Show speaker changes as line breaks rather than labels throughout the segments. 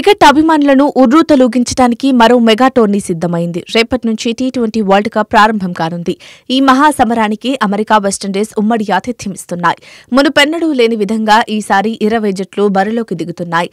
Cricket అభిమానులను ఉర్రూతలూగించడానికి మరో mega tourney సిద్ధమైంది. రేపటి నుంచి టీ20 వరల్డ్ కప్ ప్రారంభం కానుంది. ఈ మహాసమరానికి అమెరికా, వెస్టిండీస్ ఉమ్మడి ఆతిథ్యమిస్తున్నాయి. మునుపెన్నడూ లేని విధంగా ఈసారి 20 జట్లు బరిలోకి దిగుతున్నాయి.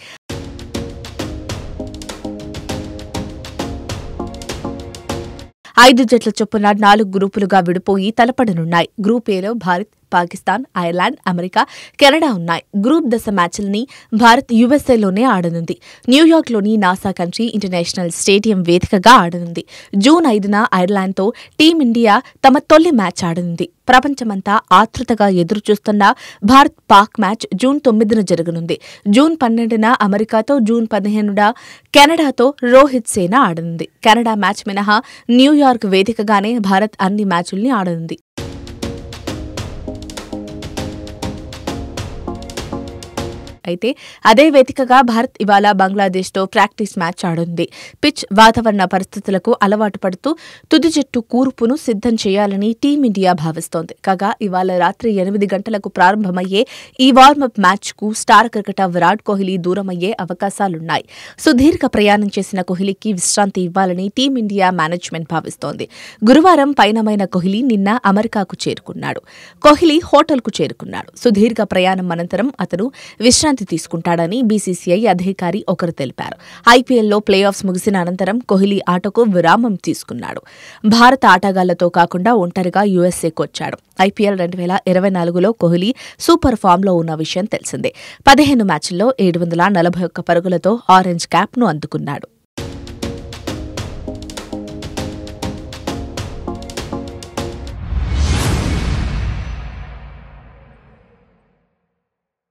5 జట్ల చొప్పున 4 గ్రూపులుగా విడిపోయి తలపడనున్నాయి. గ్రూప్ ఏలో Bharat, Pakistan, Ireland, America, Canada ఉన్నాయి. గ్రూప్ దశ మ్యాచ్ల్ని భారత్ యుఎస్ఏలోనే ఆడనుంది. న్యూయార్క్లోని నాసా కంట్రీ ఇంటర్నేషనల్ స్టేడియం వేదికగా ఆడనుంది. జూన్ 5న ఐర్లాండ్తో టీమిండియా తమ తొలి మ్యాచ్ ఆడనుంది. ప్రపంచమంతా ఆతృతగా ఎదురుచూస్తున్న భారత్-పాక్ మ్యాచ్ జూన్ 9న జరగనుంది. జూన్ 12న అమెరికాతో, జూన్ 15న కెనడాతో రోహిత్ సేన ఆడనుంది. కెనడా మ్యాచ్ మినహా న్యూయార్క్ వేదికగానే భారత్ అన్ని మ్యాచుల్ని ఆడనుంది. అయితే అదే వేదికగా భారత్ ఇవాళ బంగ్లాదేశ్తో ప్రాక్టీస్ మ్యాచ్ ఆడుంది. పిచ్ వాతావరణ పరిస్థితులకు అలవాటు పడుతూ తుది జట్టు కూర్పును సిద్ధం చేయాలని టీమిండియా భావిస్తోంది. కాగా ఇవాళ రాత్రి 8 గంటలకు ప్రారంభమయ్యే ఈ వార్మప్ మ్యాచ్కు స్టార్ క్రికెటర్ విరాట్ కోహ్లీ దూరమయ్యే అవకాశాలున్నాయి. సుదీర్ఘ ప్రయాణం చేసిన కోహ్లీకి విశ్రాంతి ఇవ్వాలని టీమిండియా మేనేజ్మెంట్ భావిస్తోంది. గురువారం పయనమైన కోహ్లీ నిన్న అమెరికాకు చేరుకున్నాడు. కోహ్లీ హోటల్కు చేరుకున్నాడు. సుదీర్ఘ ప్రయాణం అనంతరం అతను విశ్రాంతి తీసుకుంటాడని బీసీసీఐ అధికారి ఒకరు తెలిపారు. ఐపీఎల్లో ప్లేఆఫ్స్ ముగిసిన అనంతరం కోహ్లీ ఆటకు విరామం తీసుకున్నాడు. భారత ఆటగాళ్లతో కాకుండా ఒంటరిగా యూఎస్ఏకు వచ్చాడు. ఐపీఎల్ 2024లో కోహ్లీ సూపర్ ఫామ్లో ఉన్న విషయం తెలిసిందే. 15 మ్యాచ్ల్లో 741 పరుగులతో ఆరెంజ్ క్యాప్ను అందుకున్నాడు.